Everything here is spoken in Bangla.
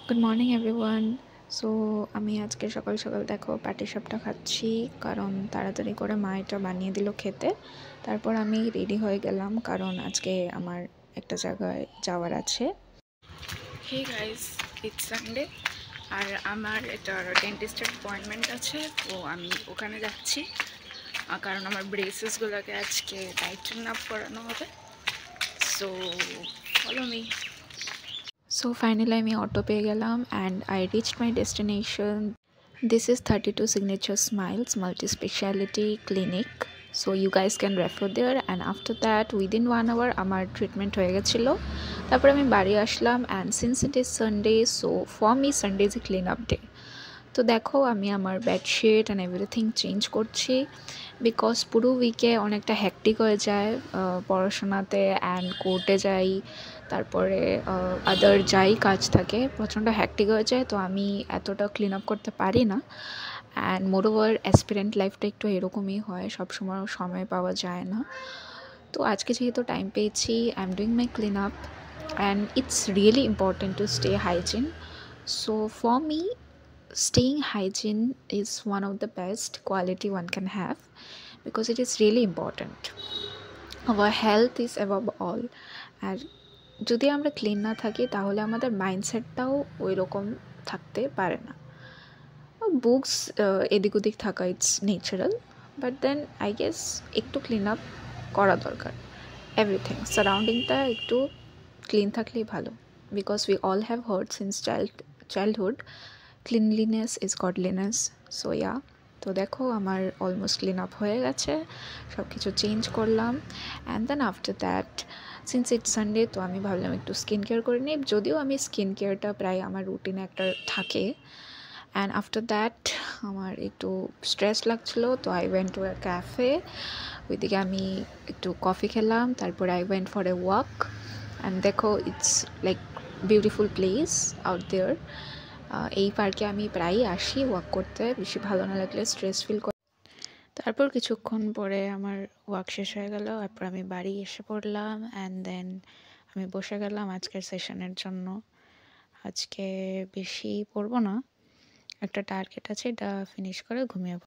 Good morning everyone. সো আমি আজকে সকাল সকাল দেখো প্যাটিসাপটা খাচ্ছি, কারণ তাড়াতাড়ি করে মা এটা বানিয়ে দিল খেতে। তারপর আমি রেডি হয়ে গেলাম, কারণ আজকে আমার একটা জায়গায় যাওয়ার আছে। হে গাইস, ইটস সানডে আর আমার একটা ডেন্টিস্টের অ্যাপয়েন্টমেন্ট আছে, তো আমি ওখানে যাচ্ছি কারণ আমার ব্রেসেসগুলোকে আজকে টাইটেন আপ করানো হবে। So follow me. So finally আমি অটো পেয়ে গেলাম and I reached my destination. This is 32 Signature Smiles Multi-Speciality Clinic. So you guys can refer there, and after that within 1 hour আমার ট্রিটমেন্ট হয়ে গেছিলো। তারপর আমি বাড়ি আসলাম, and since it is Sunday, so for me Sunday is a clean up day. তো দেখো আমি আমার বেডশিট অ্যান্ড এভরিথিং চেঞ্জ করছি, বিকজ পুরো উইকে অনেকটা হ্যাকটিক হয়ে যায় পড়াশোনাতে, অ্যান্ড কোর্টে যাই, তারপরে আদার যাই কাজ থাকে, প্রচণ্ড হ্যাকটিক হয়ে যায়। তো আমি এতটা ক্লিন আপ করতে পারি না, অ্যান্ড মোরওভার অ্যাসপিরেন্ট লাইফটা একটু এরকমই হয়, সবসময় সময় পাওয়া যায় না। তো আজকে যেহেতু টাইম পেয়েছি, I am doing my clean up, and it's really important to stay hygiene. So for me, staying hygiene is one of the best quality one can have, because it is really important. Our health is above all. আর যদি আমরা ক্লিন না থাকি তাহলে আমাদের মাইন্ডসেটটাও ওই রকম থাকতে পারে না। বুকস এদিক ওদিক থাকা it's natural, but then I guess একটু ক্লিন আপ করা দরকার। এভরিথিং সারাউন্ডিংটা একটু ক্লিন থাকলেই ভালো, because we all have heard since childhood cleanliness is godliness. So yeah, তো দেখো আমার অলমোস্ট ক্লিন আপ হয়ে গেছে, সব কিছু চেঞ্জ করলাম, and then after that since it's Sunday, তো আমি ভাবলাম একটু স্কিন কেয়ার করে নিই, যদিও আমি স্কিন কেয়ারটা প্রায় আমার রুটিনে একটা থাকে। অ্যান্ড আফটার দ্যাট আমার একটু স্ট্রেস লাগছিলো, তো I went to a cafe. ওইদিকে আমি একটু কফি খেলাম, তারপরে I went for a walk, and দেখো it's like beautiful place out there. এই পার্কে আমি প্রায়ই আসি ওয়াক করতে, বেশি ভালো না লাগলে স্ট্রেস ফিল করি। তারপর কিছুক্ষণ পরে আমার ওয়াক শেষ হয়ে গেল, তারপর আমি বাড়ি এসে পড়লাম, অ্যান্ড দেন আমি বসে গেলাম আজকের সেশনের জন্য। আজকে বেশি পড়বো না, একটা টার্গেট আছে, এটা ফিনিশ করে ঘুমিয়ে